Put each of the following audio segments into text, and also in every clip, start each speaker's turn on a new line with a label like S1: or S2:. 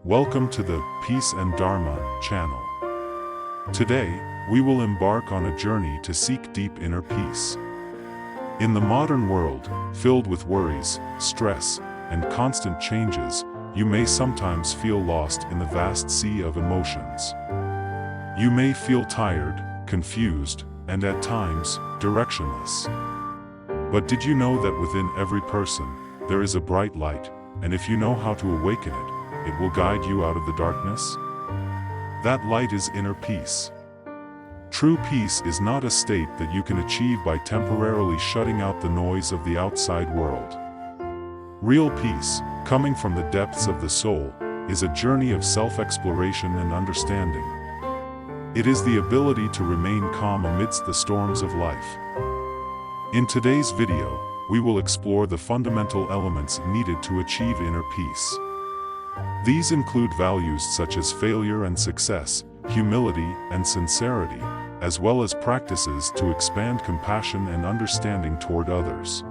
S1: Welcome to the Peace and Dharma channel. Today, we will embark on a journey to seek deep inner peace. In the modern world, filled with worries, stress, and constant changes, you may sometimes feel lost in the vast sea of emotions. You may feel tired, confused, and at times, directionless. But did you know that within every person, there is a bright light, and if you know how to awaken it, it will guide you out of the darkness? That light is inner peace. True peace is not a state that you can achieve by temporarily shutting out the noise of the outside world. Real peace, coming from the depths of the soul, is a journey of self-exploration and understanding. It is the ability to remain calm amidst the storms of life. In today's video, we will explore the fundamental elements needed to achieve inner peace. These include values such as failure and success, humility and sincerity, as well as practices to expand compassion and understanding toward others.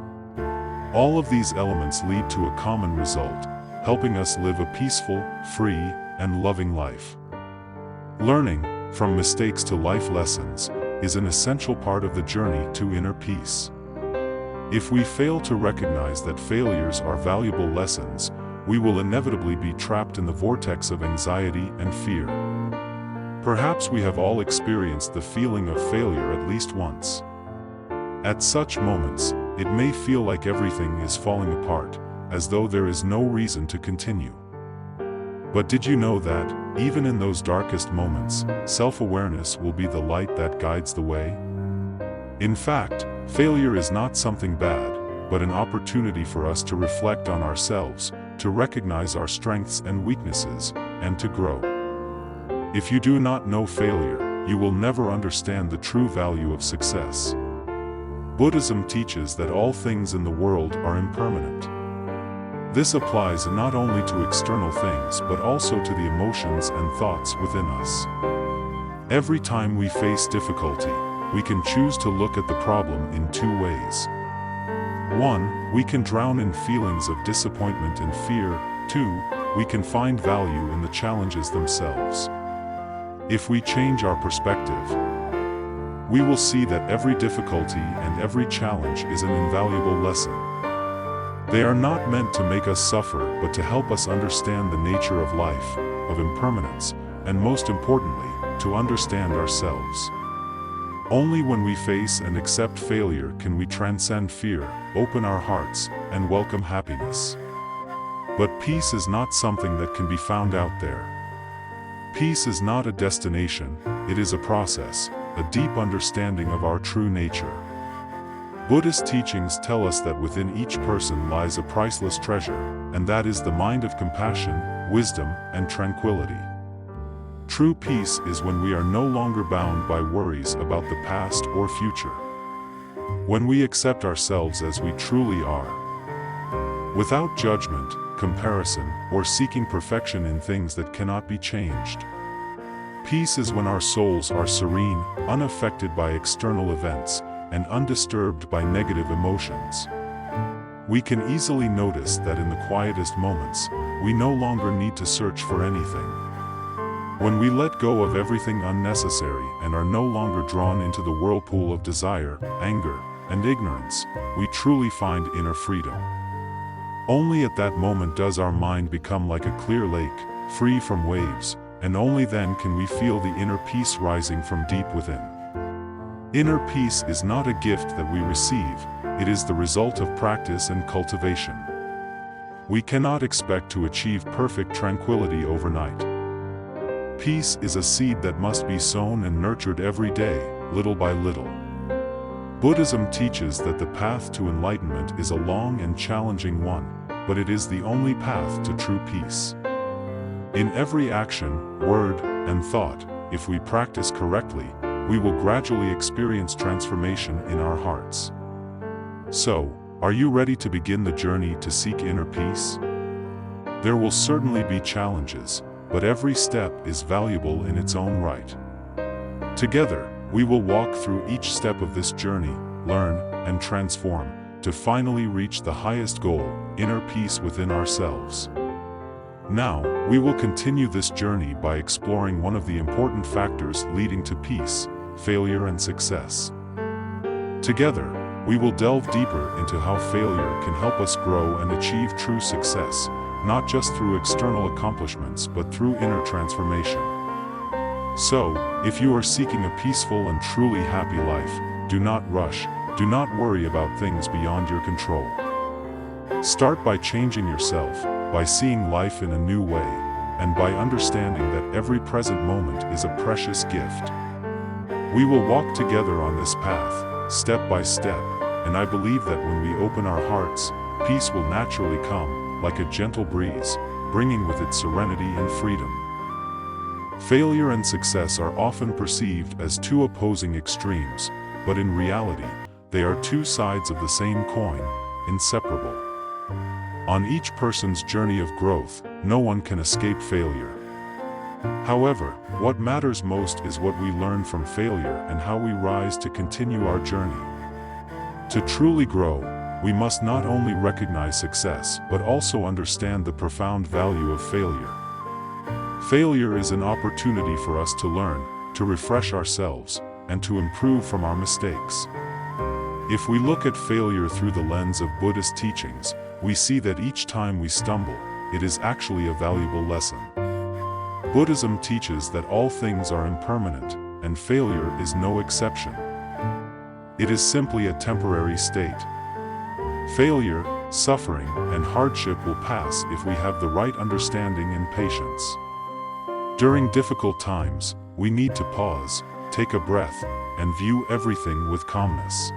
S1: All of these elements lead to a common result, helping us live a peaceful, free, and loving life. Learning, from mistakes to life lessons, is an essential part of the journey to inner peace. If we fail to recognize that failures are valuable lessons, we will inevitably be trapped in the vortex of anxiety and fear. Perhaps we have all experienced the feeling of failure at least once. At such moments, it may feel like everything is falling apart, as though there is no reason to continue. But did you know that, even in those darkest moments, self-awareness will be the light that guides the way? In fact, failure is not something bad, but an opportunity for us to reflect on ourselves, to recognize our strengths and weaknesses, and to grow. If you do not know failure, you will never understand the true value of success. Buddhism teaches that all things in the world are impermanent. This applies not only to external things but also to the emotions and thoughts within us. Every time we face difficulty, we can choose to look at the problem in two ways. 1. We can drown in feelings of disappointment and fear. 2. We can find value in the challenges themselves. If we change our perspective, we will see that every difficulty and every challenge is an invaluable lesson. They are not meant to make us suffer but to help us understand the nature of life, of impermanence, and most importantly, to understand ourselves. Only when we face and accept failure can we transcend fear, open our hearts, and welcome happiness. But peace is not something that can be found out there. Peace is not a destination, it is a process, a deep understanding of our true nature. Buddhist teachings tell us that within each person lies a priceless treasure, and that is the mind of compassion, wisdom, and tranquility. True peace is when we are no longer bound by worries about the past or future. When we accept ourselves as we truly are, without judgment, comparison, or seeking perfection in things that cannot be changed. Peace is when our souls are serene, unaffected by external events, and undisturbed by negative emotions. We can easily notice that in the quietest moments, we no longer need to search for anything. When we let go of everything unnecessary and are no longer drawn into the whirlpool of desire, anger, and ignorance, we truly find inner freedom. Only at that moment does our mind become like a clear lake, free from waves, and only then can we feel the inner peace rising from deep within. Inner peace is not a gift that we receive, it is the result of practice and cultivation. We cannot expect to achieve perfect tranquility overnight. Peace is a seed that must be sown and nurtured every day, little by little. Buddhism teaches that the path to enlightenment is a long and challenging one, but it is the only path to true peace. In every action, word, and thought, if we practice correctly, we will gradually experience transformation in our hearts. So, are you ready to begin the journey to seek inner peace? There will certainly be challenges, but every step is valuable in its own right. Together, we will walk through each step of this journey, learn, and transform, to finally reach the highest goal, inner peace within ourselves. Now, we will continue this journey by exploring one of the important factors leading to peace: failure and success. Together, we will delve deeper into how failure can help us grow and achieve true success, not just through external accomplishments but through inner transformation. So, if you are seeking a peaceful and truly happy life, do not rush, do not worry about things beyond your control. Start by changing yourself, by seeing life in a new way, and by understanding that every present moment is a precious gift. We will walk together on this path, step by step, and I believe that when we open our hearts, peace will naturally come, like a gentle breeze, bringing with it serenity and freedom. Failure and success are often perceived as two opposing extremes, but in reality, they are two sides of the same coin, inseparable. On each person's journey of growth, no one can escape failure. However, what matters most is what we learn from failure and how we rise to continue our journey. To truly grow, we must not only recognize success but also understand the profound value of failure. Failure is an opportunity for us to learn, to refresh ourselves, and to improve from our mistakes. If we look at failure through the lens of Buddhist teachings, we see that each time we stumble, it is actually a valuable lesson. Buddhism teaches that all things are impermanent, and failure is no exception. It is simply a temporary state. Failure, suffering, and hardship will pass if we have the right understanding and patience. During difficult times, we need to pause, take a breath, and view everything with calmness.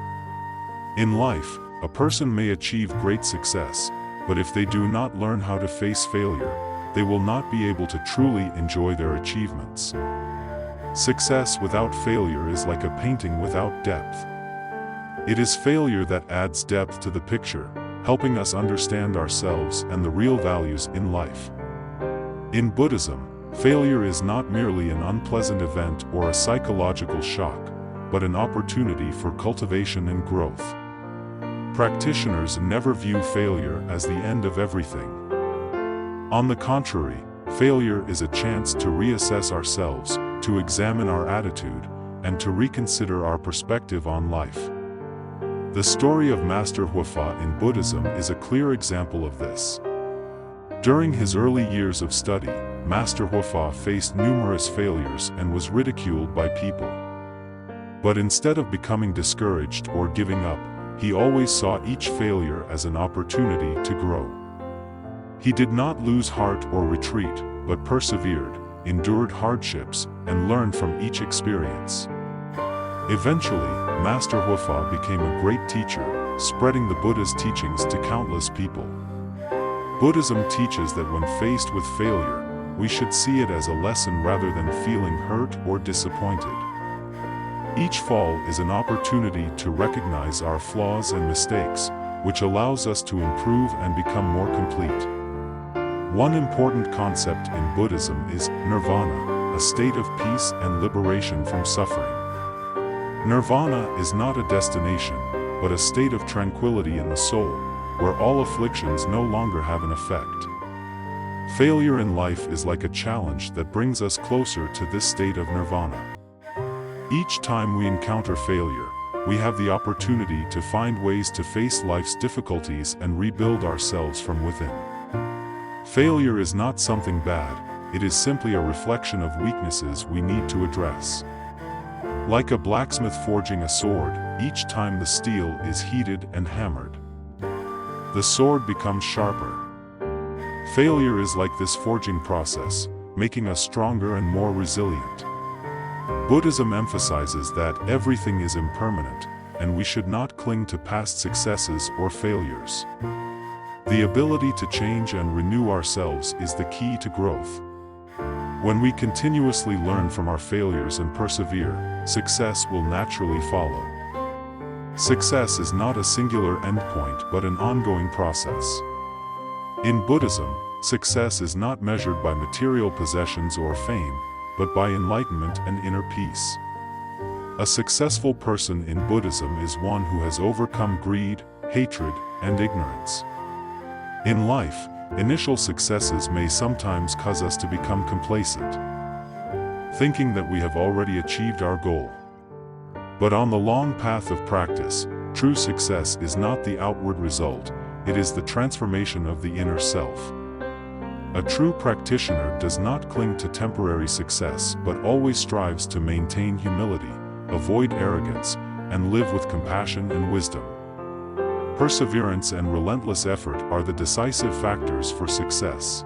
S1: In life, a person may achieve great success, but if they do not learn how to face failure, they will not be able to truly enjoy their achievements. Success without failure is like a painting without depth. It is failure that adds depth to the picture, helping us understand ourselves and the real values in life. In Buddhism, failure is not merely an unpleasant event or a psychological shock, but an opportunity for cultivation and growth. Practitioners never view failure as the end of everything. On the contrary, failure is a chance to reassess ourselves, to examine our attitude, and to reconsider our perspective on life. The story of Master Huafa in Buddhism is a clear example of this. During his early years of study, Master Huafa faced numerous failures and was ridiculed by people. But instead of becoming discouraged or giving up, he always saw each failure as an opportunity to grow. He did not lose heart or retreat, but persevered, endured hardships, and learned from each experience. Eventually, Master Huafa became a great teacher, spreading the Buddha's teachings to countless people. Buddhism teaches that when faced with failure, we should see it as a lesson rather than feeling hurt or disappointed. Each fall is an opportunity to recognize our flaws and mistakes, which allows us to improve and become more complete. One important concept in Buddhism is nirvana, a state of peace and liberation from suffering. Nirvana is not a destination, but a state of tranquility in the soul, where all afflictions no longer have an effect. Failure in life is like a challenge that brings us closer to this state of nirvana. Each time we encounter failure, we have the opportunity to find ways to face life's difficulties and rebuild ourselves from within. Failure is not something bad, it is simply a reflection of weaknesses we need to address. Like a blacksmith forging a sword, each time the steel is heated and hammered, the sword becomes sharper. Failure is like this forging process, making us stronger and more resilient. Buddhism emphasizes that everything is impermanent, and we should not cling to past successes or failures. The ability to change and renew ourselves is the key to growth. When we continuously learn from our failures and persevere, success will naturally follow. Success is not a singular endpoint but an ongoing process. In Buddhism, success is not measured by material possessions or fame, but by enlightenment and inner peace. A successful person in Buddhism is one who has overcome greed, hatred, and ignorance. In life, initial successes may sometimes cause us to become complacent, thinking that we have already achieved our goal. But on the long path of practice, true success is not the outward result, it is the transformation of the inner self. A true practitioner does not cling to temporary success but always strives to maintain humility, avoid arrogance, and live with compassion and wisdom. Perseverance and relentless effort are the decisive factors for success.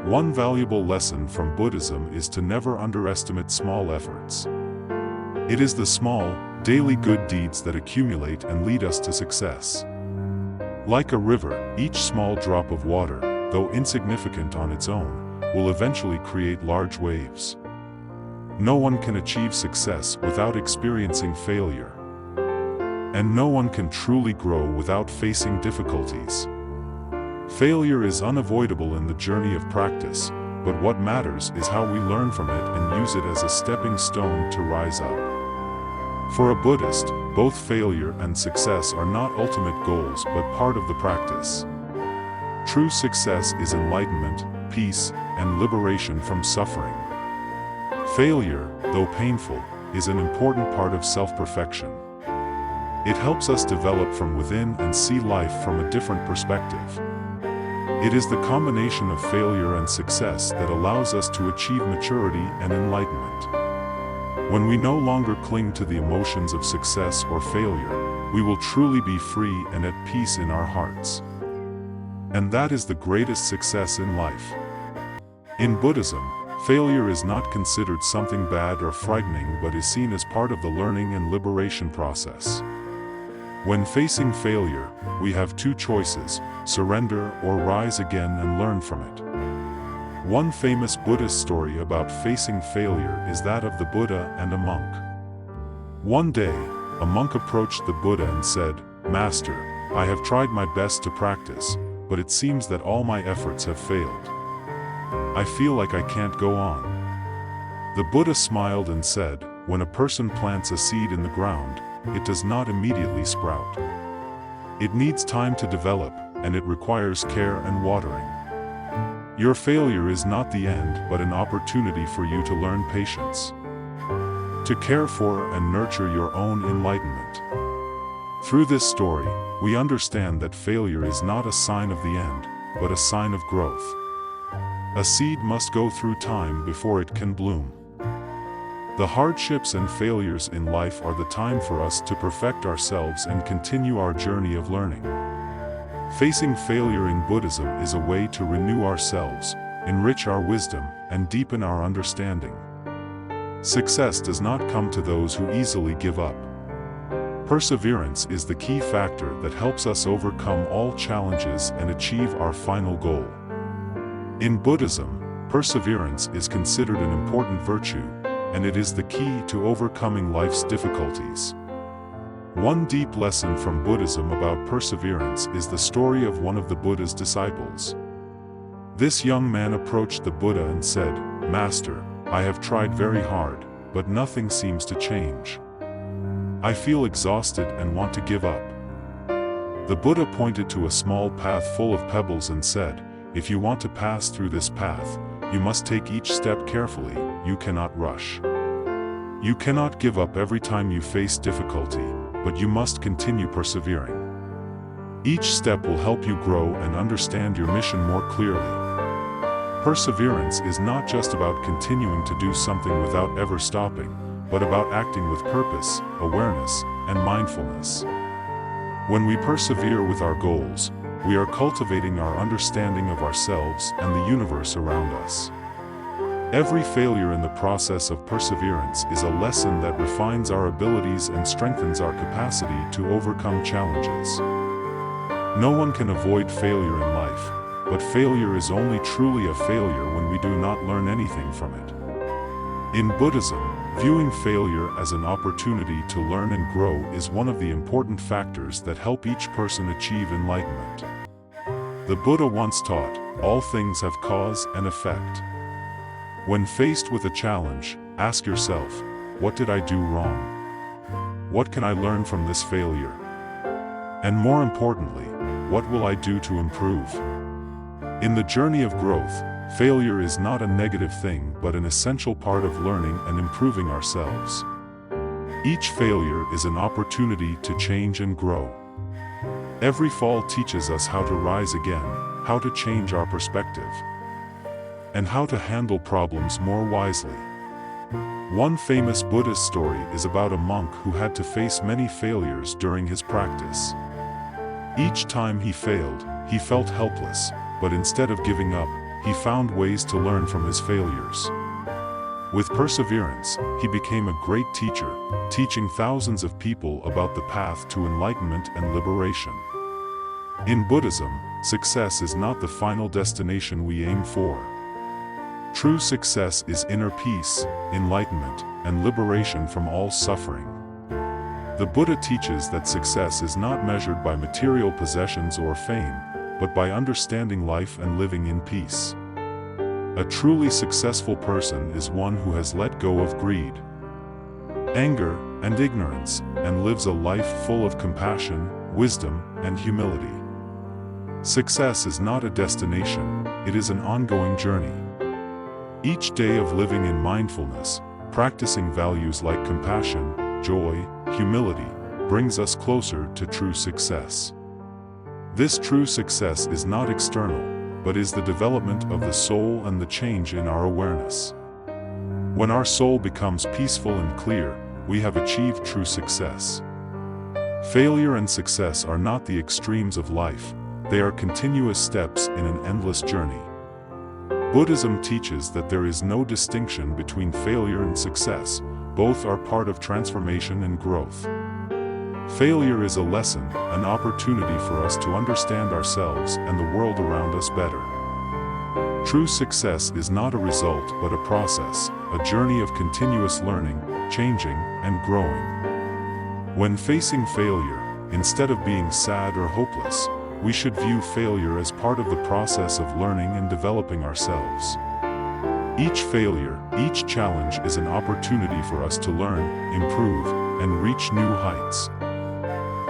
S1: One valuable lesson from Buddhism is to never underestimate small efforts. It is the small, daily good deeds that accumulate and lead us to success. Like a river, each small drop of water, though insignificant on its own, will eventually create large waves. No one can achieve success without experiencing failure. And no one can truly grow without facing difficulties. Failure is unavoidable in the journey of practice, but what matters is how we learn from it and use it as a stepping stone to rise up. For a Buddhist, both failure and success are not ultimate goals but part of the practice. True success is enlightenment, peace, and liberation from suffering. Failure, though painful, is an important part of self-perfection. It helps us develop from within and see life from a different perspective. It is the combination of failure and success that allows us to achieve maturity and enlightenment. When we no longer cling to the emotions of success or failure, we will truly be free and at peace in our hearts. And that is the greatest success in life. In Buddhism, failure is not considered something bad or frightening but is seen as part of the learning and liberation process. When facing failure, we have two choices: surrender or rise again and learn from it. One famous Buddhist story about facing failure is that of the Buddha and a monk. One day, a monk approached the Buddha and said, "Master, I have tried my best to practice, but it seems that all my efforts have failed. I feel like I can't go on." The Buddha smiled and said, "When a person plants a seed in the ground, it does not immediately sprout. It needs time to develop, and it requires care and watering. Your failure is not the end but an opportunity for you to learn patience, to care for and nurture your own enlightenment." Through this story, we understand that failure is not a sign of the end, but a sign of growth. A seed must go through time before it can bloom. The hardships and failures in life are the time for us to perfect ourselves and continue our journey of learning. Facing failure in Buddhism is a way to renew ourselves, enrich our wisdom, and deepen our understanding. Success does not come to those who easily give up. Perseverance is the key factor that helps us overcome all challenges and achieve our final goal. In Buddhism, perseverance is considered an important virtue, and it is the key to overcoming life's difficulties. One deep lesson from Buddhism about perseverance is the story of one of the Buddha's disciples. This young man approached the Buddha and said, "Master, I have tried very hard, but nothing seems to change. I feel exhausted and want to give up." The Buddha pointed to a small path full of pebbles and said, "If you want to pass through this path, you must take each step carefully, you cannot rush. You cannot give up every time you face difficulty, but you must continue persevering. Each step will help you grow and understand your mission more clearly." Perseverance is not just about continuing to do something without ever stopping, but about acting with purpose, awareness, and mindfulness. When we persevere with our goals, we are cultivating our understanding of ourselves and the universe around us. Every failure in the process of perseverance is a lesson that refines our abilities and strengthens our capacity to overcome challenges. No one can avoid failure in life, but failure is only truly a failure when we do not learn anything from it. In Buddhism, viewing failure as an opportunity to learn and grow is one of the important factors that help each person achieve enlightenment. The Buddha once taught, "All things have cause and effect." When faced with a challenge, ask yourself, what did I do wrong? What can I learn from this failure? And more importantly, what will I do to improve? In the journey of growth, failure is not a negative thing but an essential part of learning and improving ourselves. Each failure is an opportunity to change and grow. Every fall teaches us how to rise again, how to change our perspective, and how to handle problems more wisely. One famous Buddhist story is about a monk who had to face many failures during his practice. Each time he failed, he felt helpless, but instead of giving up, he found ways to learn from his failures. With perseverance, he became a great teacher, teaching thousands of people about the path to enlightenment and liberation. In Buddhism, success is not the final destination we aim for. True success is inner peace, enlightenment, and liberation from all suffering. The Buddha teaches that success is not measured by material possessions or fame, but by understanding life and living in peace. A truly successful person is one who has let go of greed, anger, and ignorance, and lives a life full of compassion, wisdom, and humility. Success is not a destination, it is an ongoing journey. Each day of living in mindfulness, practicing values like compassion, joy, humility, brings us closer to true success. This true success is not external, but is the development of the soul and the change in our awareness. When our soul becomes peaceful and clear, we have achieved true success. Failure and success are not the extremes of life, they are continuous steps in an endless journey. Buddhism teaches that there is no distinction between failure and success, both are part of transformation and growth. Failure is a lesson, an opportunity for us to understand ourselves and the world around us better. True success is not a result but a process, a journey of continuous learning, changing, and growing. When facing failure, instead of being sad or hopeless, we should view failure as part of the process of learning and developing ourselves. Each failure, each challenge is an opportunity for us to learn, improve, and reach new heights.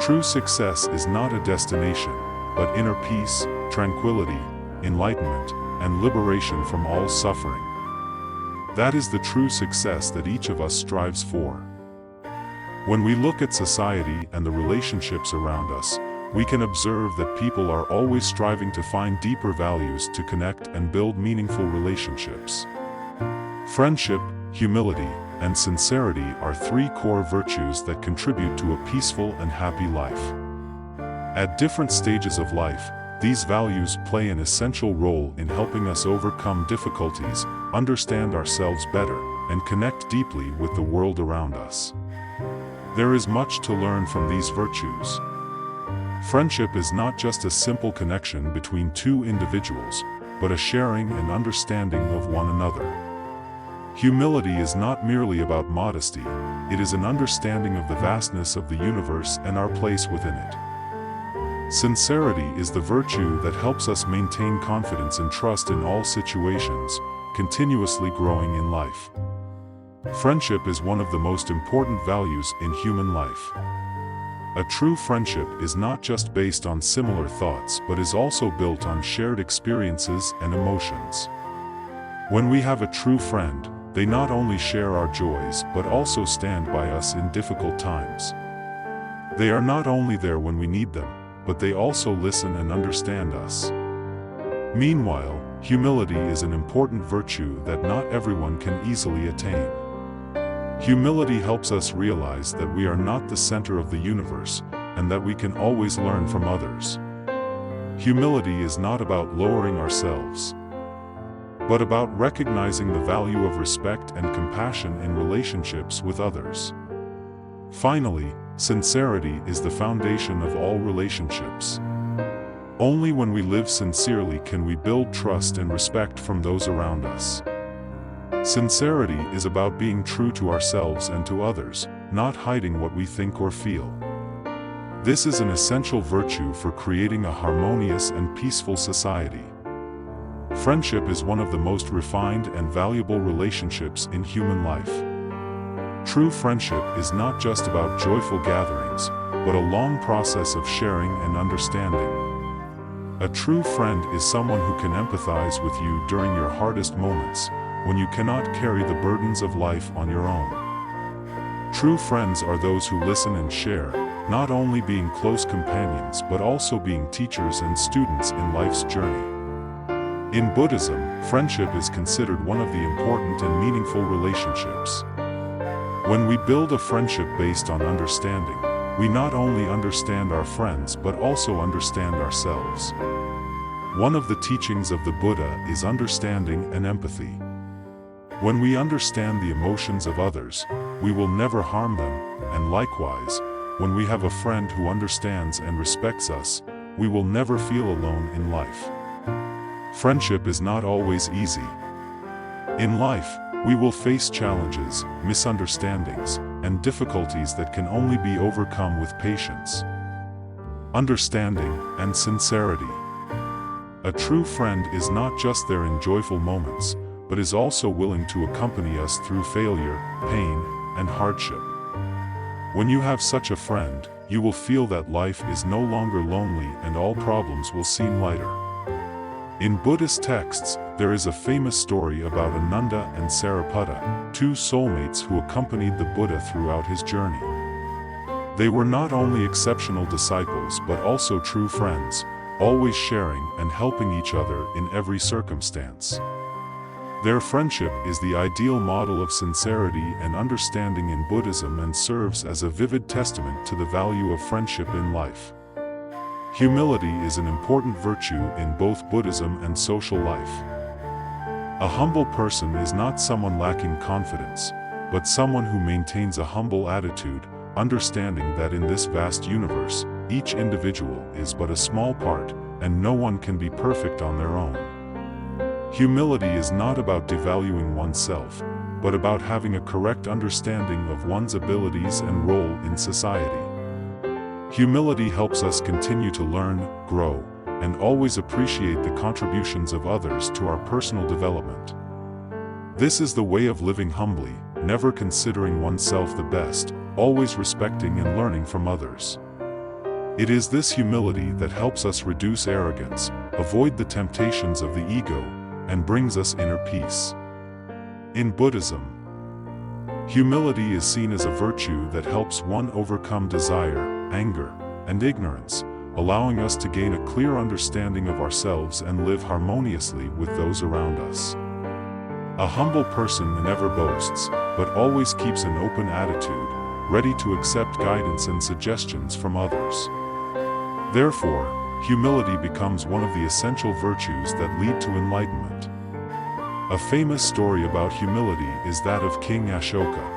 S1: True success is not a destination, but inner peace, tranquility, enlightenment, and liberation from all suffering. That is the true success that each of us strives for. When we look at society and the relationships around us, we can observe that people are always striving to find deeper values to connect and build meaningful relationships. Friendship, humility, and sincerity are three core virtues that contribute to a peaceful and happy life. At different stages of life, these values play an essential role in helping us overcome difficulties, understand ourselves better, and connect deeply with the world around us. There is much to learn from these virtues. Friendship is not just a simple connection between two individuals, but a sharing and understanding of one another. Humility is not merely about modesty, it is an understanding of the vastness of the universe and our place within it. Sincerity is the virtue that helps us maintain confidence and trust in all situations, continuously growing in life. Friendship is one of the most important values in human life. A true friendship is not just based on similar thoughts but is also built on shared experiences and emotions. When we have a true friend, they not only share our joys but also stand by us in difficult times. They are not only there when we need them, but they also listen and understand us. Meanwhile, humility is an important virtue that not everyone can easily attain. Humility helps us realize that we are not the center of the universe, and that we can always learn from others. Humility is not about lowering ourselves, but about recognizing the value of respect and compassion in relationships with others. Finally, sincerity is the foundation of all relationships. Only when we live sincerely can we build trust and respect from those around us. Sincerity is about being true to ourselves and to others, not hiding what we think or feel. This is an essential virtue for creating a harmonious and peaceful society. Friendship is one of the most refined and valuable relationships in human life. True friendship is not just about joyful gatherings, but a long process of sharing and understanding. A true friend is someone who can empathize with you during your hardest moments, when you cannot carry the burdens of life on your own. True friends are those who listen and share, not only being close companions but also being teachers and students in life's journey. In Buddhism, friendship is considered one of the important and meaningful relationships. When we build a friendship based on understanding, we not only understand our friends but also understand ourselves. One of the teachings of the Buddha is understanding and empathy. When we understand the emotions of others, we will never harm them, and likewise, when we have a friend who understands and respects us, we will never feel alone in life. Friendship is not always easy. In life, we will face challenges, misunderstandings, and difficulties that can only be overcome with patience, understanding, and sincerity. A true friend is not just there in joyful moments, but is also willing to accompany us through failure, pain, and hardship. When you have such a friend, you will feel that life is no longer lonely and all problems will seem lighter. In Buddhist texts, there is a famous story about Ananda and Sariputta, two soulmates who accompanied the Buddha throughout his journey. They were not only exceptional disciples but also true friends, always sharing and helping each other in every circumstance. Their friendship is the ideal model of sincerity and understanding in Buddhism and serves as a vivid testament to the value of friendship in life. Humility is an important virtue in both Buddhism and social life. A humble person is not someone lacking confidence, but someone who maintains a humble attitude, understanding that in this vast universe, each individual is but a small part, and no one can be perfect on their own. Humility is not about devaluing oneself, but about having a correct understanding of one's abilities and role in society. Humility helps us continue to learn, grow, and always appreciate the contributions of others to our personal development. This is the way of living humbly, never considering oneself the best, always respecting and learning from others. It is this humility that helps us reduce arrogance, avoid the temptations of the ego, and brings us inner peace. In Buddhism, humility is seen as a virtue that helps one overcome desire, anger, and ignorance, allowing us to gain a clear understanding of ourselves and live harmoniously with those around us. A humble person never boasts, but always keeps an open attitude, ready to accept guidance and suggestions from others. Therefore, humility becomes one of the essential virtues that lead to enlightenment. A famous story about humility is that of King Ashoka.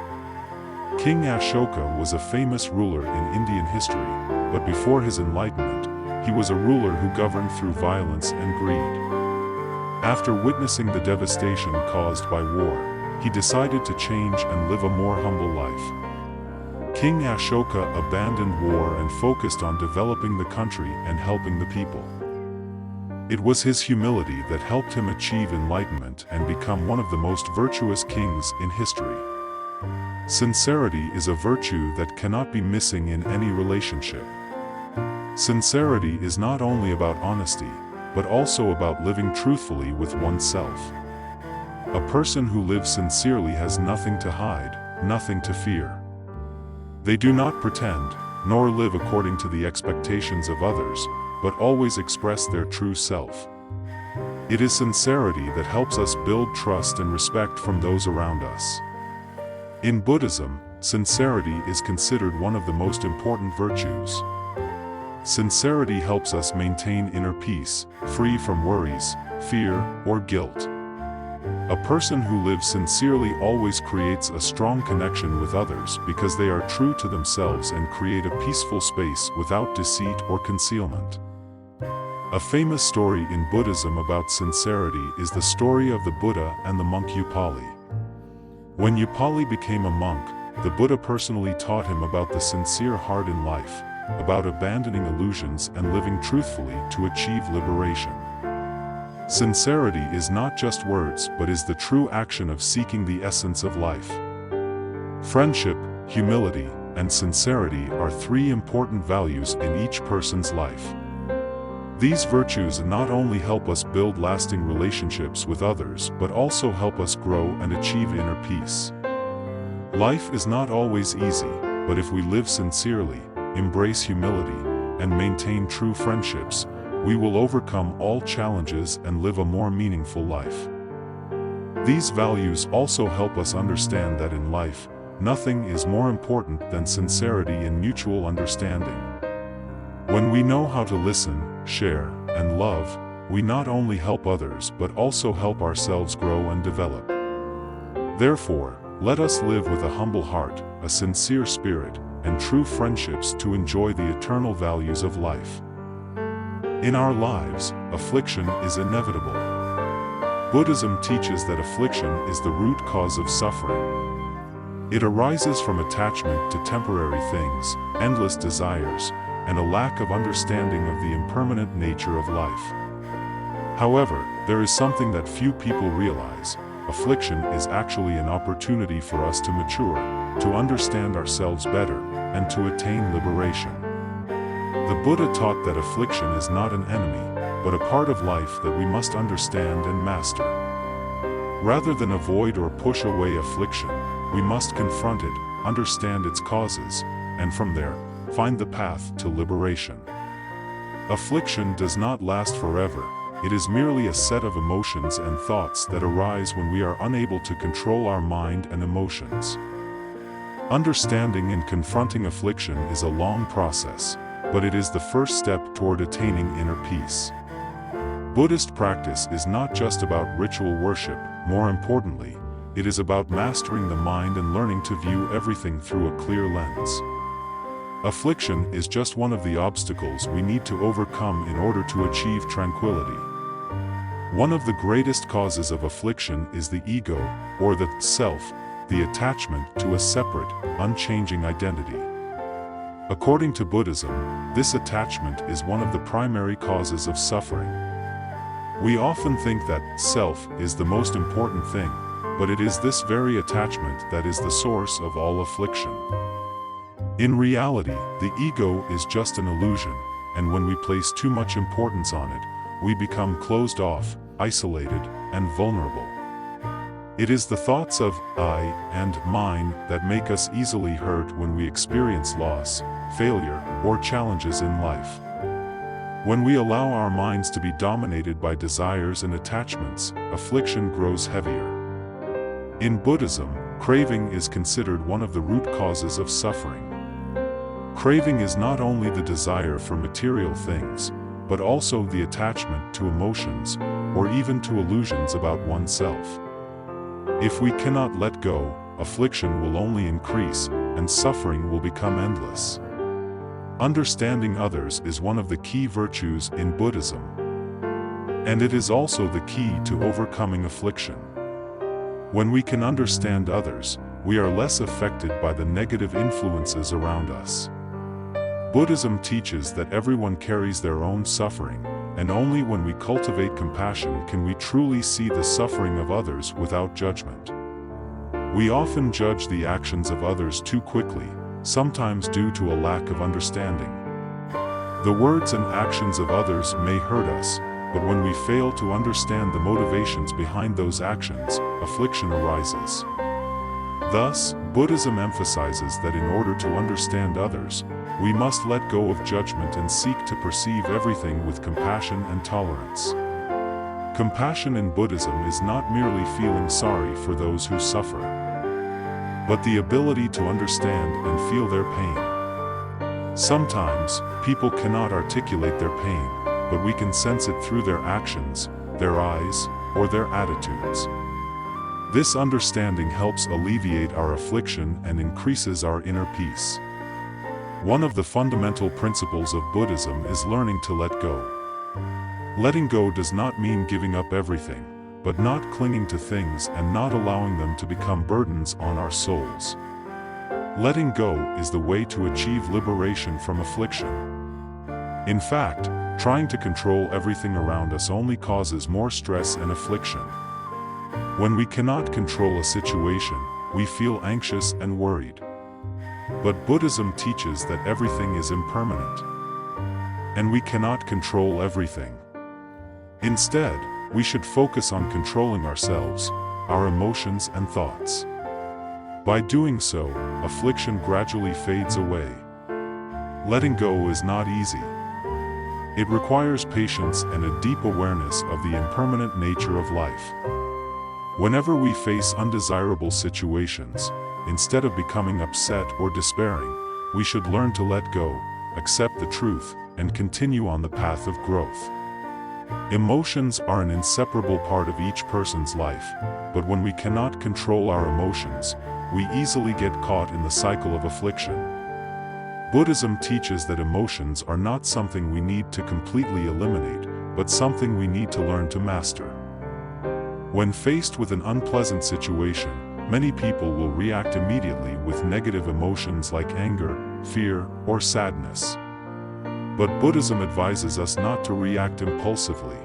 S1: King Ashoka was a famous ruler in Indian history, but before his enlightenment, he was a ruler who governed through violence and greed. After witnessing the devastation caused by war, he decided to change and live a more humble life. King Ashoka abandoned war and focused on developing the country and helping the people. It was his humility that helped him achieve enlightenment and become one of the most virtuous kings in history. Sincerity is a virtue that cannot be missing in any relationship. Sincerity is not only about honesty, but also about living truthfully with oneself. A person who lives sincerely has nothing to hide, nothing to fear. They do not pretend, nor live according to the expectations of others, but always express their true self. It is sincerity that helps us build trust and respect from those around us. In Buddhism, sincerity is considered one of the most important virtues. Sincerity helps us maintain inner peace, free from worries, fear, or guilt. A person who lives sincerely always creates a strong connection with others because they are true to themselves and create a peaceful space without deceit or concealment. A famous story in Buddhism about sincerity is the story of the Buddha and the monk Upali. When Upali became a monk, the Buddha personally taught him about the sincere heart in life, about abandoning illusions and living truthfully to achieve liberation. Sincerity is not just words but is the true action of seeking the essence of life. Friendship, humility, and sincerity are three important values in each person's life. These virtues not only help us build lasting relationships with others but also help us grow and achieve inner peace. Life is not always easy, but if we live sincerely, embrace humility, and maintain true friendships, we will overcome all challenges and live a more meaningful life. These values also help us understand that in life, nothing is more important than sincerity and mutual understanding. When we know how to listen, share, and love, we not only help others but also help ourselves grow and develop. Therefore, let us live with a humble heart, a sincere spirit, and true friendships to enjoy the eternal values of life. In our lives, affliction is inevitable. Buddhism teaches that affliction is the root cause of suffering. It arises from attachment to temporary things, endless desires, and a lack of understanding of the impermanent nature of life. However, there is something that few people realize. Affliction is actually an opportunity for us to mature, to understand ourselves better, and to attain liberation. The Buddha taught that affliction is not an enemy, but a part of life that we must understand and master. Rather than avoid or push away affliction, we must confront it, understand its causes, and from there, find the path to liberation. Affliction does not last forever. It is merely a set of emotions and thoughts that arise when we are unable to control our mind and emotions. Understanding and confronting affliction is a long process, but it is the first step toward attaining inner peace. Buddhist practice is not just about ritual worship. More importantly, it is about mastering the mind and learning to view everything through a clear lens. Affliction is just one of the obstacles we need to overcome in order to achieve tranquility. One of the greatest causes of affliction is the ego, or the self, the attachment to a separate, unchanging identity. According to Buddhism, this attachment is one of the primary causes of suffering. We often think that self is the most important thing, but it is this very attachment that is the source of all affliction. In reality, the ego is just an illusion, and when we place too much importance on it, we become closed off, isolated, and vulnerable. It is the thoughts of I and mine that make us easily hurt when we experience loss, failure, or challenges in life. When we allow our minds to be dominated by desires and attachments, affliction grows heavier. In Buddhism, craving is considered one of the root causes of suffering. Craving is not only the desire for material things, but also the attachment to emotions, or even to illusions about oneself. If we cannot let go, affliction will only increase, and suffering will become endless. Understanding others is one of the key virtues in Buddhism. And it is also the key to overcoming affliction. When we can understand others, we are less affected by the negative influences around us. Buddhism teaches that everyone carries their own suffering, and only when we cultivate compassion can we truly see the suffering of others without judgment. We often judge the actions of others too quickly, sometimes due to a lack of understanding. The words and actions of others may hurt us, but when we fail to understand the motivations behind those actions, affliction arises. Thus, Buddhism emphasizes that in order to understand others, we must let go of judgment and seek to perceive everything with compassion and tolerance. Compassion in Buddhism is not merely feeling sorry for those who suffer, but the ability to understand and feel their pain. Sometimes, people cannot articulate their pain, but we can sense it through their actions, their eyes, or their attitudes. This understanding helps alleviate our affliction and increases our inner peace. One of the fundamental principles of Buddhism is learning to let go. Letting go does not mean giving up everything, but not clinging to things and not allowing them to become burdens on our souls. Letting go is the way to achieve liberation from affliction. In fact, trying to control everything around us only causes more stress and affliction. When we cannot control a situation, we feel anxious and worried. But Buddhism teaches that everything is impermanent. and we cannot control everything. Instead, we should focus on controlling ourselves, our emotions and thoughts. By doing so, affliction gradually fades away. Letting go is not easy. It requires patience and a deep awareness of the impermanent nature of life. Whenever we face undesirable situations, instead of becoming upset or despairing, we should learn to let go, accept the truth, and continue on the path of growth. Emotions are an inseparable part of each person's life, but when we cannot control our emotions, we easily get caught in the cycle of affliction. Buddhism teaches that emotions are not something we need to completely eliminate, but something we need to learn to master. When faced with an unpleasant situation, many people will react immediately with negative emotions like anger, fear, or sadness. But Buddhism advises us not to react impulsively.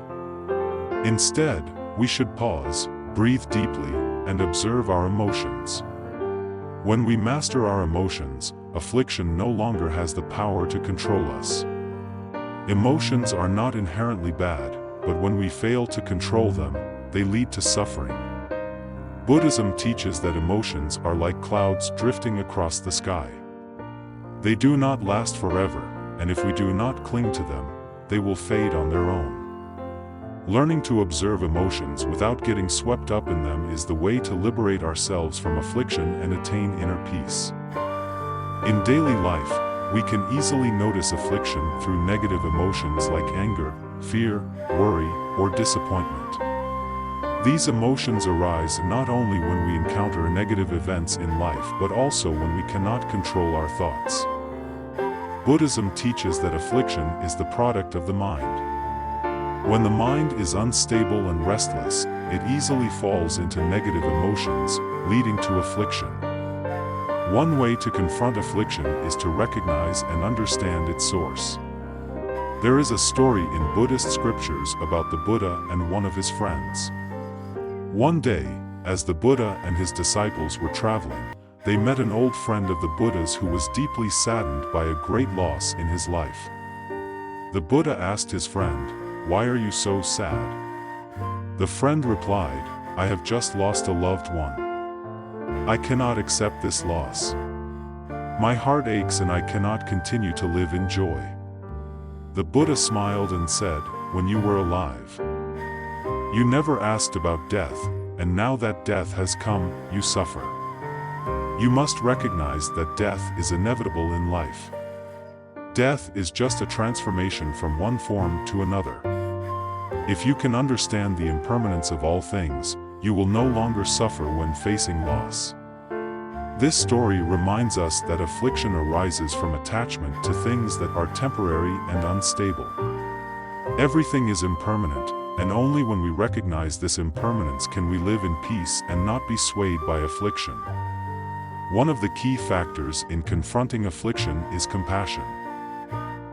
S1: Instead, we should pause, breathe deeply, and observe our emotions. When we master our emotions, affliction no longer has the power to control us. Emotions are not inherently bad, but when we fail to control them, they lead to suffering. Buddhism teaches that emotions are like clouds drifting across the sky. They do not last forever, and if we do not cling to them, they will fade on their own. Learning to observe emotions without getting swept up in them is the way to liberate ourselves from affliction and attain inner peace. In daily life, we can easily notice affliction through negative emotions like anger, fear, worry, or disappointment. These emotions arise not only when we encounter negative events in life but also when we cannot control our thoughts. Buddhism teaches that affliction is the product of the mind. When the mind is unstable and restless, it easily falls into negative emotions, leading to affliction. One way to confront affliction is to recognize and understand its source. There is a story in Buddhist scriptures about the Buddha and one of his friends. One day, as the Buddha and his disciples were traveling, they met an old friend of the Buddha's who was deeply saddened by a great loss in his life. The Buddha asked his friend, "Why are you so sad?" The friend replied, "I have just lost a loved one. I cannot accept this loss. My heart aches and I cannot continue to live in joy." The Buddha smiled and said, "When you were alive, you never asked about death, and now that death has come, you suffer. You must recognize that death is inevitable in life. Death is just a transformation from one form to another. If you can understand the impermanence of all things, you will no longer suffer when facing loss." This story reminds us that affliction arises from attachment to things that are temporary and unstable. Everything is impermanent, and only when we recognize this impermanence can we live in peace and not be swayed by affliction. One of the key factors in confronting affliction is compassion.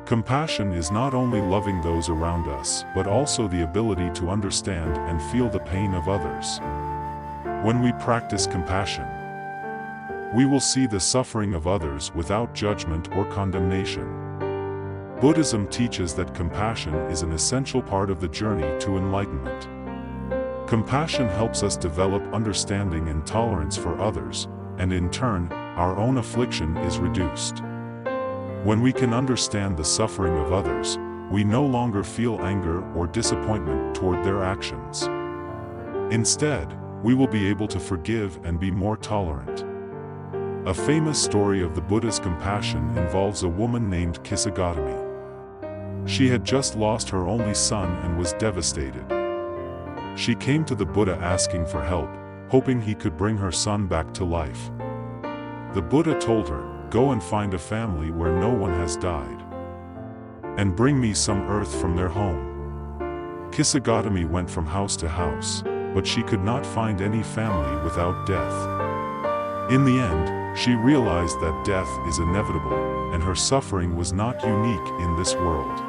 S1: Compassion is not only loving those around us, but also the ability to understand and feel the pain of others. When we practice compassion, we will see the suffering of others without judgment or condemnation. Buddhism teaches that compassion is an essential part of the journey to enlightenment. Compassion helps us develop understanding and tolerance for others, and in turn, our own affliction is reduced. When we can understand the suffering of others, we no longer feel anger or disappointment toward their actions. Instead, we will be able to forgive and be more tolerant. A famous story of the Buddha's compassion involves a woman named Kisagami. She had just lost her only son and was devastated. She came to the Buddha asking for help, hoping he could bring her son back to life. The Buddha told her, "Go and find a family where no one has died, and bring me some earth from their home." Kisagami went from house to house, but she could not find any family without death. In the end, she realized that death is inevitable, and her suffering was not unique in this world.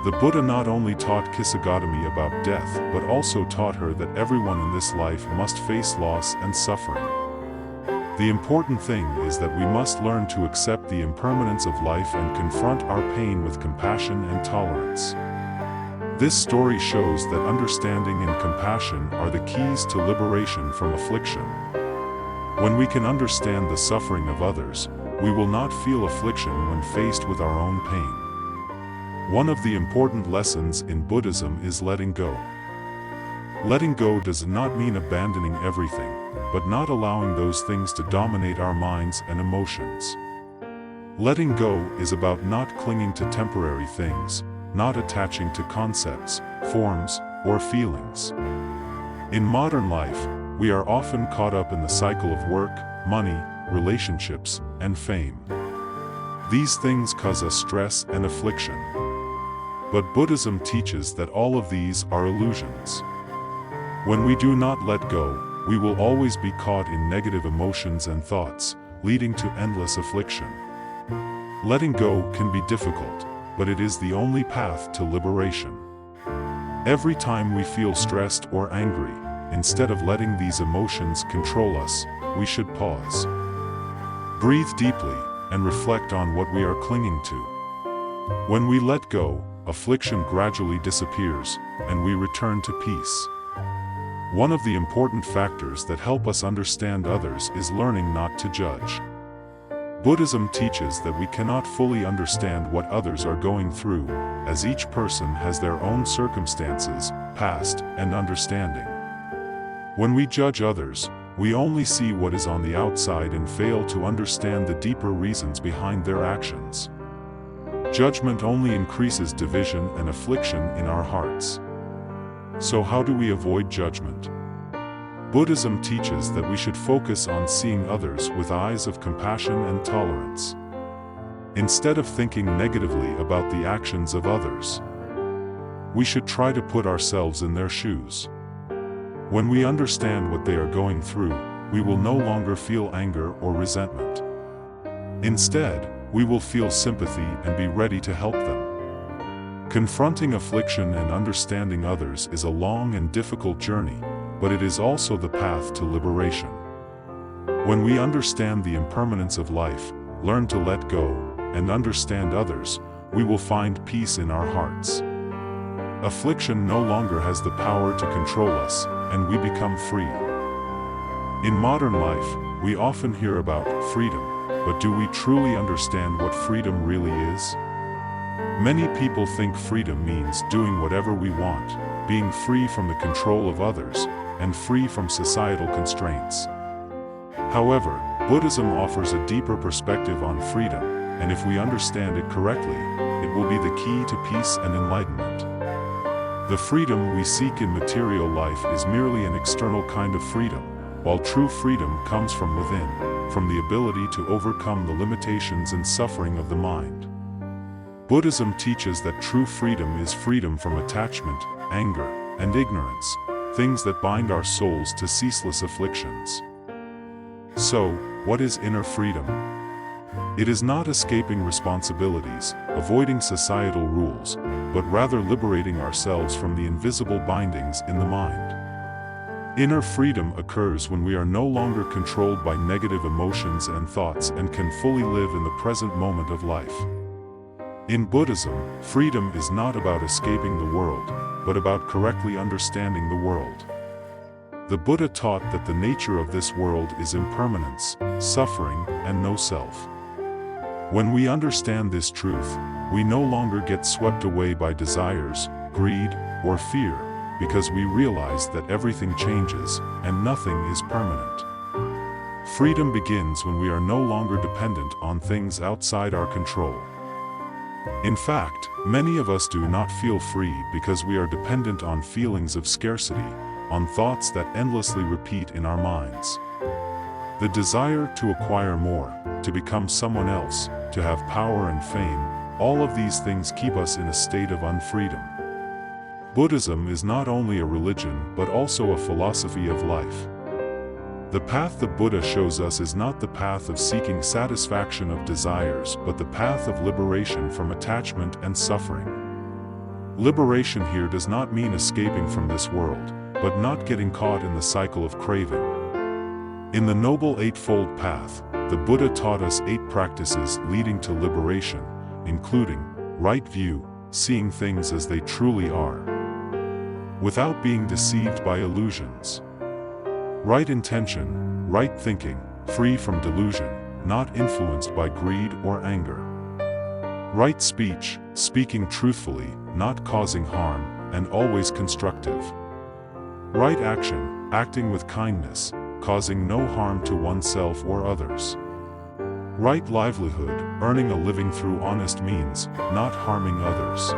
S1: The Buddha not only taught Kisagami about death but also taught her that everyone in this life must face loss and suffering. The important thing is that we must learn to accept the impermanence of life and confront our pain with compassion and tolerance. This story shows that understanding and compassion are the keys to liberation from affliction. When we can understand the suffering of others, we will not feel affliction when faced with our own pain. One of the important lessons in Buddhism is letting go. Letting go does not mean abandoning everything, but not allowing those things to dominate our minds and emotions. Letting go is about not clinging to temporary things, not attaching to concepts, forms, or feelings. In modern life, we are often caught up in the cycle of work, money, relationships, and fame. These things cause us stress and affliction. But Buddhism teaches that all of these are illusions. When we do not let go, we will always be caught in negative emotions and thoughts, leading to endless affliction. Letting go can be difficult, but it is the only path to liberation. Every time we feel stressed or angry, instead of letting these emotions control us, we should pause. Breathe deeply, and reflect on what we are clinging to. When we let go, affliction gradually disappears, and we return to peace. One of the important factors that help us understand others is learning not to judge. Buddhism teaches that we cannot fully understand what others are going through, as each person has their own circumstances, past, and understanding. When we judge others, we only see what is on the outside and fail to understand the deeper reasons behind their actions. Judgment only increases division and affliction in our hearts. So how do we avoid judgment? Buddhism teaches that we should focus on seeing others with eyes of compassion and tolerance. Instead of thinking negatively about the actions of others, we should try to put ourselves in their shoes. When we understand what they are going through, we will no longer feel anger or resentment. Instead, we will feel sympathy and be ready to help them. Confronting affliction and understanding others is a long and difficult journey, but it is also the path to liberation. When we understand the impermanence of life, learn to let go, and understand others, we will find peace in our hearts. Affliction no longer has the power to control us, and we become free. In modern life, we often hear about freedom, but do we truly understand what freedom really is? Many people think freedom means doing whatever we want, being free from the control of others, and free from societal constraints. However, Buddhism offers a deeper perspective on freedom, and if we understand it correctly, it will be the key to peace and enlightenment. The freedom we seek in material life is merely an external kind of freedom, while true freedom comes from within, from the ability to overcome the limitations and suffering of the mind. Buddhism teaches that true freedom is freedom from attachment, anger, and ignorance, things that bind our souls to ceaseless afflictions. So, what is inner freedom? It is not escaping responsibilities, avoiding societal rules, but rather liberating ourselves from the invisible bindings in the mind. Inner freedom occurs when we are no longer controlled by negative emotions and thoughts and can fully live in the present moment of life. In Buddhism, freedom is not about escaping the world, but about correctly understanding the world. The Buddha taught that the nature of this world is impermanence, suffering, and no self. When we understand this truth, we no longer get swept away by desires, greed, or fear, because we realize that everything changes, and nothing is permanent. Freedom begins when we are no longer dependent on things outside our control. In fact, many of us do not feel free because we are dependent on feelings of scarcity, on thoughts that endlessly repeat in our minds. The desire to acquire more, to become someone else, to have power and fame, all of these things keep us in a state of unfreedom. Buddhism is not only a religion but also a philosophy of life. The path the Buddha shows us is not the path of seeking satisfaction of desires but the path of liberation from attachment and suffering. Liberation here does not mean escaping from this world, but not getting caught in the cycle of craving. In the Noble Eightfold Path, the Buddha taught us 8 practices leading to liberation, including right view, seeing things as they truly are, without being deceived by illusions; right intention, right thinking, free from delusion, not influenced by greed or anger; right speech, speaking truthfully, not causing harm, and always constructive; right action, acting with kindness, causing no harm to oneself or others; right livelihood, earning a living through honest means, not harming others;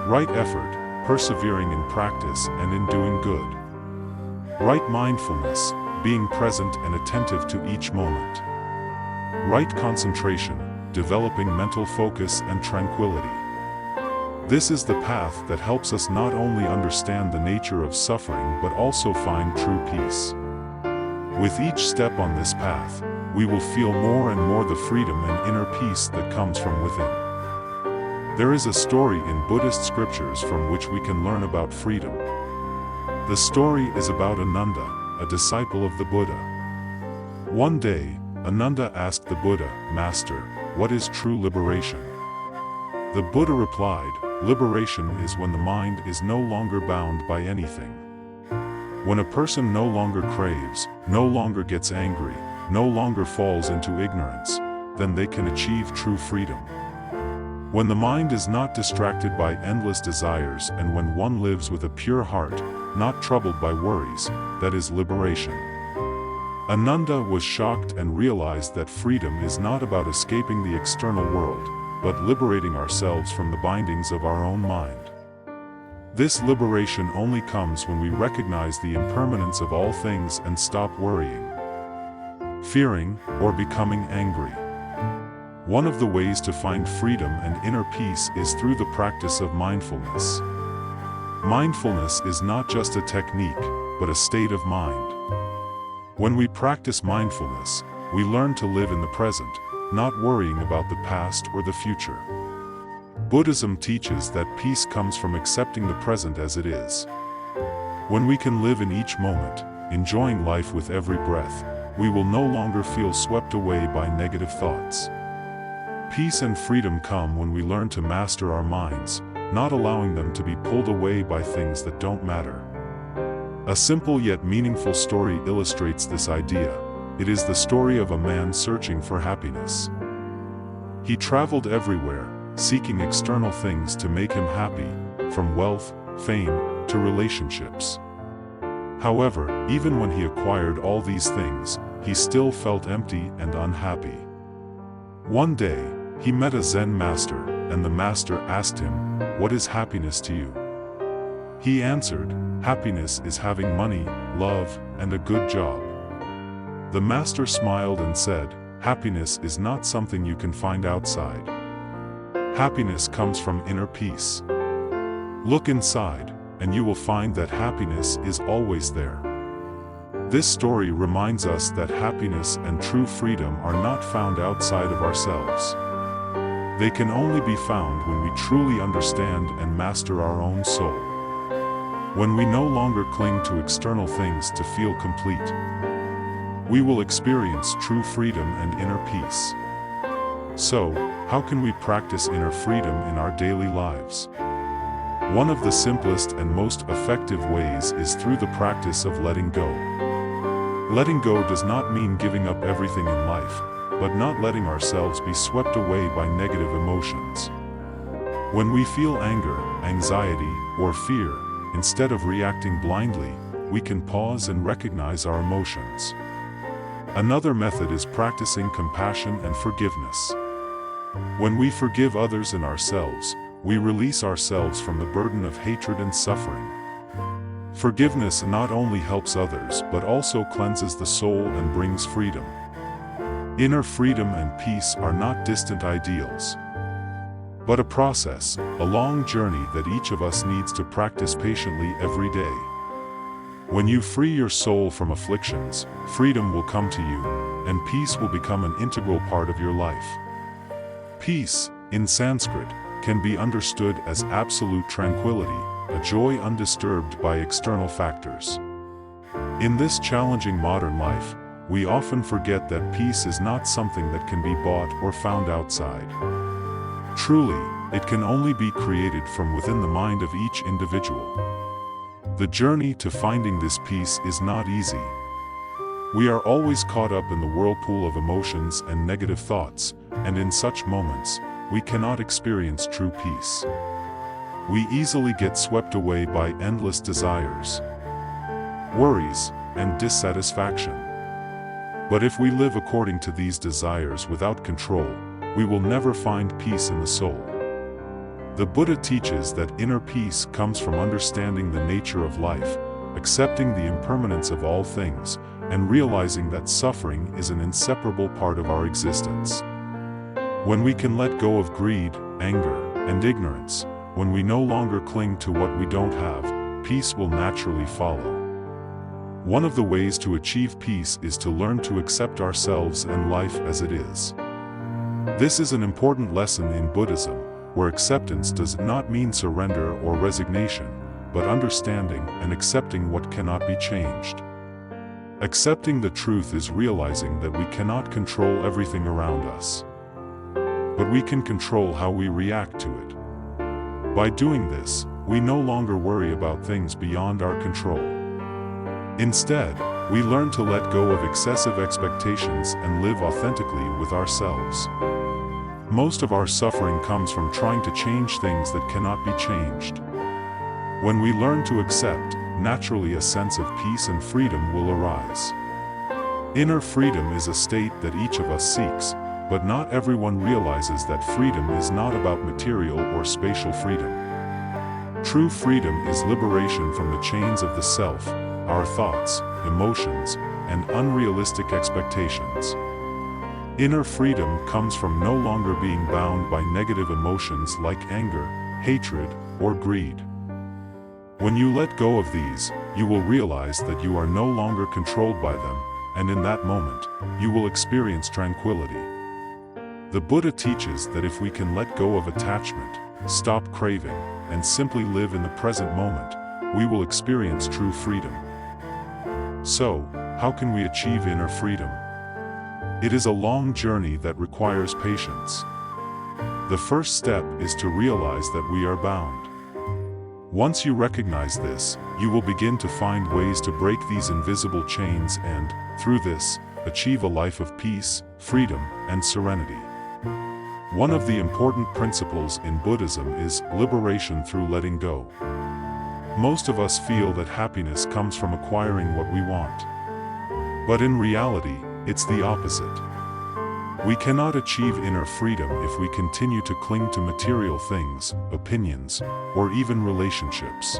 S1: right effort, persevering in practice and in doing good; right mindfulness, being present and attentive to each moment; right concentration, developing mental focus and tranquility. This is the path that helps us not only understand the nature of suffering but also find true peace. With each step on this path, we will feel more and more the freedom and inner peace that comes from within. There is a story in Buddhist scriptures from which we can learn about freedom. The story is about Ananda, a disciple of the Buddha. One day, Ananda asked the Buddha, "Master, what is true liberation?" The Buddha replied, "Liberation is when the mind is no longer bound by anything. When a person no longer craves, no longer gets angry, no longer falls into ignorance, then they can achieve true freedom. When the mind is not distracted by endless desires and when one lives with a pure heart, not troubled by worries, that is liberation." Ananda was shocked and realized that freedom is not about escaping the external world, but liberating ourselves from the bindings of our own mind. This liberation only comes when we recognize the impermanence of all things and stop worrying, fearing, or becoming angry. One of the ways to find freedom and inner peace is through the practice of mindfulness. Mindfulness is not just a technique, but a state of mind. When we practice mindfulness, we learn to live in the present, not worrying about the past or the future. Buddhism teaches that peace comes from accepting the present as it is. When we can live in each moment, enjoying life with every breath, we will no longer feel swept away by negative thoughts. Peace and freedom come when we learn to master our minds, not allowing them to be pulled away by things that don't matter. A simple yet meaningful story illustrates this idea. It is the story of a man searching for happiness. He traveled everywhere, seeking external things to make him happy, from wealth, fame, to relationships. However, even when he acquired all these things, he still felt empty and unhappy. One day, he met a Zen master, and the master asked him, "What is happiness to you?" He answered, "Happiness is having money, love, and a good job." The master smiled and said, "Happiness is not something you can find outside. Happiness comes from inner peace. Look inside, and you will find that happiness is always there." This story reminds us that happiness and true freedom are not found outside of ourselves. They can only be found when we truly understand and master our own soul. When we no longer cling to external things to feel complete, we will experience true freedom and inner peace. So, how can we practice inner freedom in our daily lives? One of the simplest and most effective ways is through the practice of letting go. Letting go does not mean giving up everything in life, but not letting ourselves be swept away by negative emotions. When we feel anger, anxiety, or fear, instead of reacting blindly, we can pause and recognize our emotions. Another method is practicing compassion and forgiveness. When we forgive others and ourselves, we release ourselves from the burden of hatred and suffering. Forgiveness not only helps others but also cleanses the soul and brings freedom. Inner freedom and peace are not distant ideals, but a process, a long journey that each of us needs to practice patiently every day. When you free your soul from afflictions, freedom will come to you, and peace will become an integral part of your life. Peace, in Sanskrit, can be understood as absolute tranquility, a joy undisturbed by external factors. In this challenging modern life, we often forget that peace is not something that can be bought or found outside. Truly, it can only be created from within the mind of each individual. The journey to finding this peace is not easy. We are always caught up in the whirlpool of emotions and negative thoughts, and in such moments, we cannot experience true peace. We easily get swept away by endless desires, worries, and dissatisfaction. But if we live according to these desires without control, we will never find peace in the soul. The Buddha teaches that inner peace comes from understanding the nature of life, accepting the impermanence of all things, and realizing that suffering is an inseparable part of our existence. When we can let go of greed, anger, and ignorance, when we no longer cling to what we don't have, peace will naturally follow. One of the ways to achieve peace is to learn to accept ourselves and life as it is. This is an important lesson in Buddhism, where acceptance does not mean surrender or resignation, but understanding and accepting what cannot be changed. Accepting the truth is realizing that we cannot control everything around us, but we can control how we react to it. By doing this, we no longer worry about things beyond our control. Instead, we learn to let go of excessive expectations and live authentically with ourselves. Most of our suffering comes from trying to change things that cannot be changed. When we learn to accept, naturally a sense of peace and freedom will arise. Inner freedom is a state that each of us seeks, but not everyone realizes that freedom is not about material or spatial freedom. True freedom is liberation from the chains of the self, our thoughts, emotions, and unrealistic expectations. Inner freedom comes from no longer being bound by negative emotions like anger, hatred, or greed. When you let go of these, you will realize that you are no longer controlled by them, and in that moment, you will experience tranquility. The Buddha teaches that if we can let go of attachment, stop craving, and simply live in the present moment, we will experience true freedom. So, how can we achieve inner freedom? It is a long journey that requires patience. The first step is to realize that we are bound. Once you recognize this, you will begin to find ways to break these invisible chains and, through this, achieve a life of peace, freedom, and serenity. One of the important principles in Buddhism is liberation through letting go. Most of us feel that happiness comes from acquiring what we want. But in reality, it's the opposite. We cannot achieve inner freedom if we continue to cling to material things, opinions, or even relationships.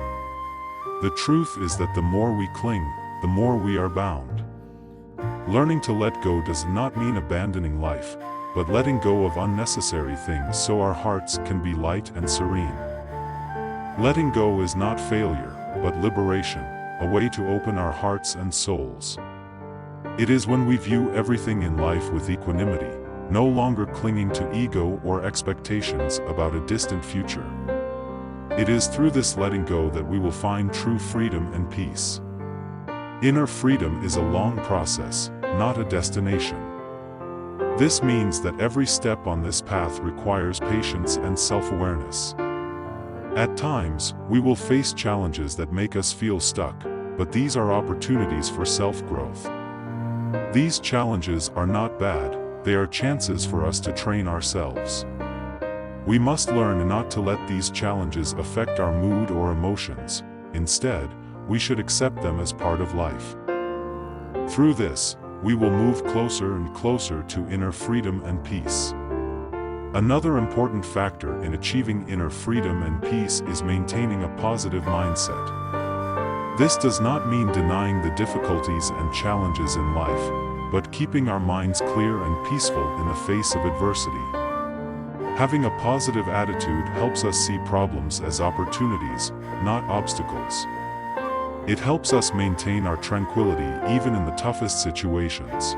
S1: The truth is that the more we cling, the more we are bound. Learning to let go does not mean abandoning life, but letting go of unnecessary things so our hearts can be light and serene. Letting go is not failure, but liberation, a way to open our hearts and souls. It is when we view everything in life with equanimity, no longer clinging to ego or expectations about a distant future. It is through this letting go that we will find true freedom and peace. Inner freedom is a long process, not a destination. This means that every step on this path requires patience and self-awareness. At times, we will face challenges that make us feel stuck, but these are opportunities for self-growth. These challenges are not bad, they are chances for us to train ourselves. We must learn not to let these challenges affect our mood or emotions. Instead, we should accept them as part of life. Through this, we will move closer and closer to inner freedom and peace. Another important factor in achieving inner freedom and peace is maintaining a positive mindset. This does not mean denying the difficulties and challenges in life, but keeping our minds clear and peaceful in the face of adversity. Having a positive attitude helps us see problems as opportunities, not obstacles. It helps us maintain our tranquility even in the toughest situations.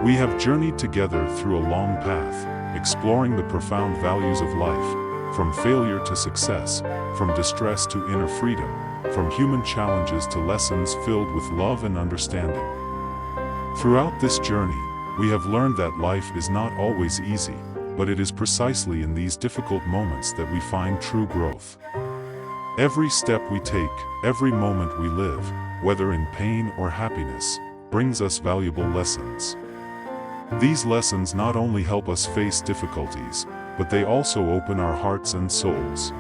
S1: We have journeyed together through a long path, exploring the profound values of life, from failure to success, from distress to inner freedom, from human challenges to lessons filled with love and understanding. Throughout this journey, we have learned that life is not always easy, but it is precisely in these difficult moments that we find true growth. Every step we take, every moment we live, whether in pain or happiness, brings us valuable lessons. These lessons not only help us face difficulties, but they also open our hearts and souls.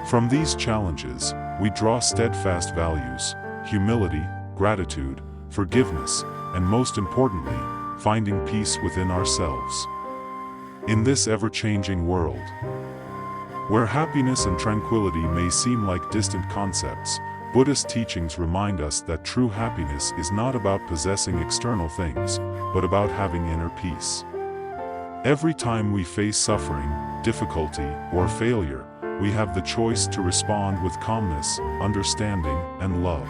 S1: From these challenges, we draw steadfast values, humility, gratitude, forgiveness, and most importantly, finding peace within ourselves. In this ever-changing world, where happiness and tranquility may seem like distant concepts, Buddhist teachings remind us that true happiness is not about possessing external things, but about having inner peace. Every time we face suffering, difficulty, or failure, we have the choice to respond with calmness, understanding, and love.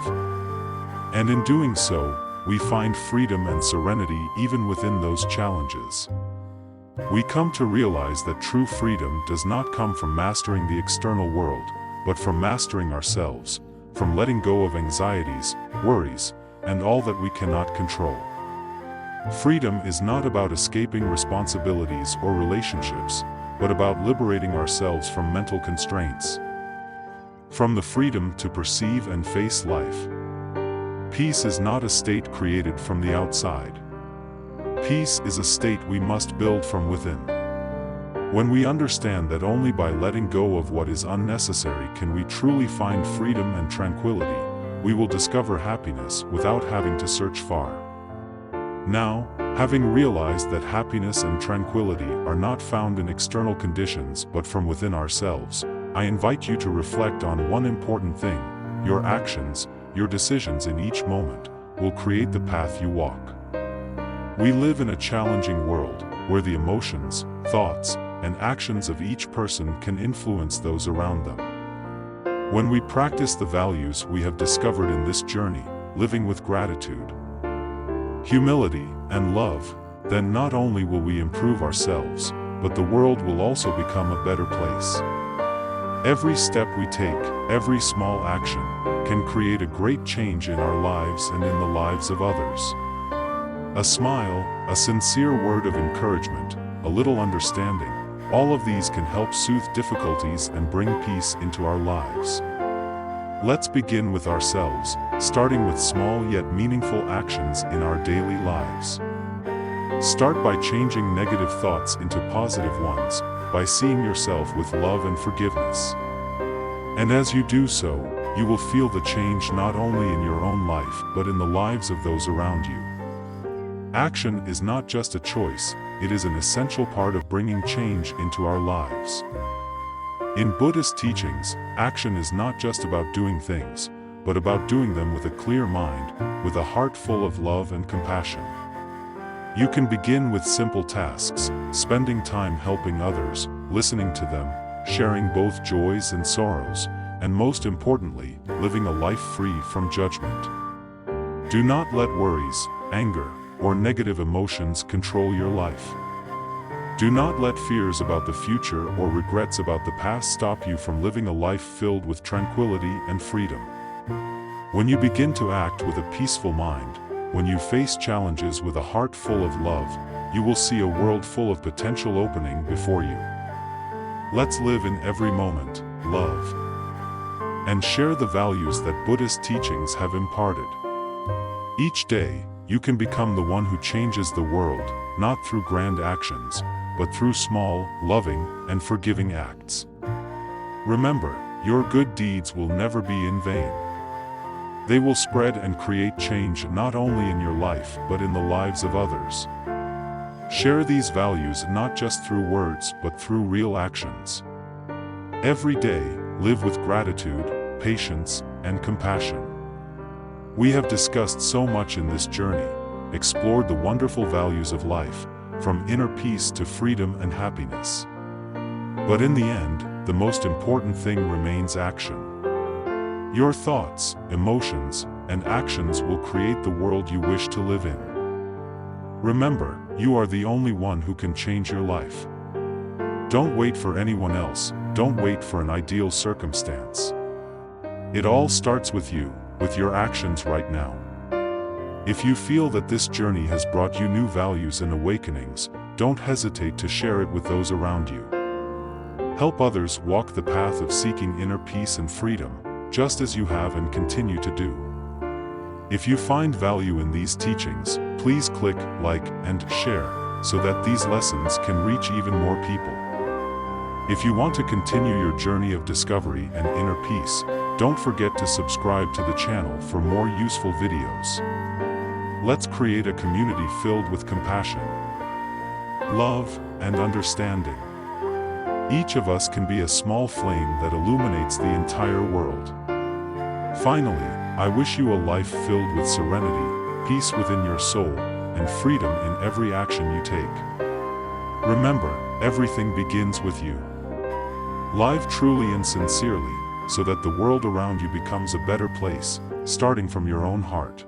S1: And in doing so, we find freedom and serenity even within those challenges. We come to realize that true freedom does not come from mastering the external world, but from mastering ourselves, from letting go of anxieties, worries, and all that we cannot control. Freedom is not about escaping responsibilities or relationships, but about liberating ourselves from mental constraints. From the freedom to perceive and face life. Peace is not a state created from the outside. Peace is a state we must build from within. When we understand that only by letting go of what is unnecessary can we truly find freedom and tranquility, we will discover happiness without having to search far. Now, having realized that happiness and tranquility are not found in external conditions but from within ourselves, I invite you to reflect on one important thing: your actions, your decisions in each moment, will create the path you walk. We live in a challenging world, where the emotions, thoughts, and actions of each person can influence those around them. When we practice the values we have discovered in this journey, living with gratitude, humility, and love, then not only will we improve ourselves, but the world will also become a better place. Every step we take, every small action, can create a great change in our lives and in the lives of others. A smile, a sincere word of encouragement, a little understanding, all of these can help soothe difficulties and bring peace into our lives. Let's begin with ourselves, starting with small yet meaningful actions in our daily lives. Start by changing negative thoughts into positive ones, by seeing yourself with love and forgiveness. And as you do so, you will feel the change not only in your own life but in the lives of those around you. Action is not just a choice, it is an essential part of bringing change into our lives. In Buddhist teachings, action is not just about doing things, but about doing them with a clear mind, with a heart full of love and compassion. You can begin with simple tasks, spending time helping others, listening to them, sharing both joys and sorrows, and most importantly, living a life free from judgment. Do not let worries, anger, or negative emotions control your life. Do not let fears about the future or regrets about the past stop you from living a life filled with tranquility and freedom. When you begin to act with a peaceful mind, when you face challenges with a heart full of love, you will see a world full of potential opening before you. Let's live in every moment, love, and share the values that Buddhist teachings have imparted. Each day, you can become the one who changes the world, not through grand actions, but through small, loving, and forgiving acts. Remember, your good deeds will never be in vain. They will spread and create change not only in your life but in the lives of others. Share these values not just through words but through real actions. Every day, live with gratitude, patience, and compassion. We have discussed so much in this journey, explored the wonderful values of life, from inner peace to freedom and happiness. But in the end, the most important thing remains action. Your thoughts, emotions, and actions will create the world you wish to live in. Remember, you are the only one who can change your life. Don't wait for anyone else, don't wait for an ideal circumstance. It all starts with you, with your actions right now. If you feel that this journey has brought you new values and awakenings, don't hesitate to share it with those around you. Help others walk the path of seeking inner peace and freedom, just as you have and continue to do. If you find value in these teachings, please click like and share, so that these lessons can reach even more people. If you want to continue your journey of discovery and inner peace, don't forget to subscribe to the channel for more useful videos. Let's create a community filled with compassion, love, and understanding. Each of us can be a small flame that illuminates the entire world. Finally, I wish you a life filled with serenity, peace within your soul, and freedom in every action you take. Remember, everything begins with you. Live truly and sincerely, so that the world around you becomes a better place, starting from your own heart.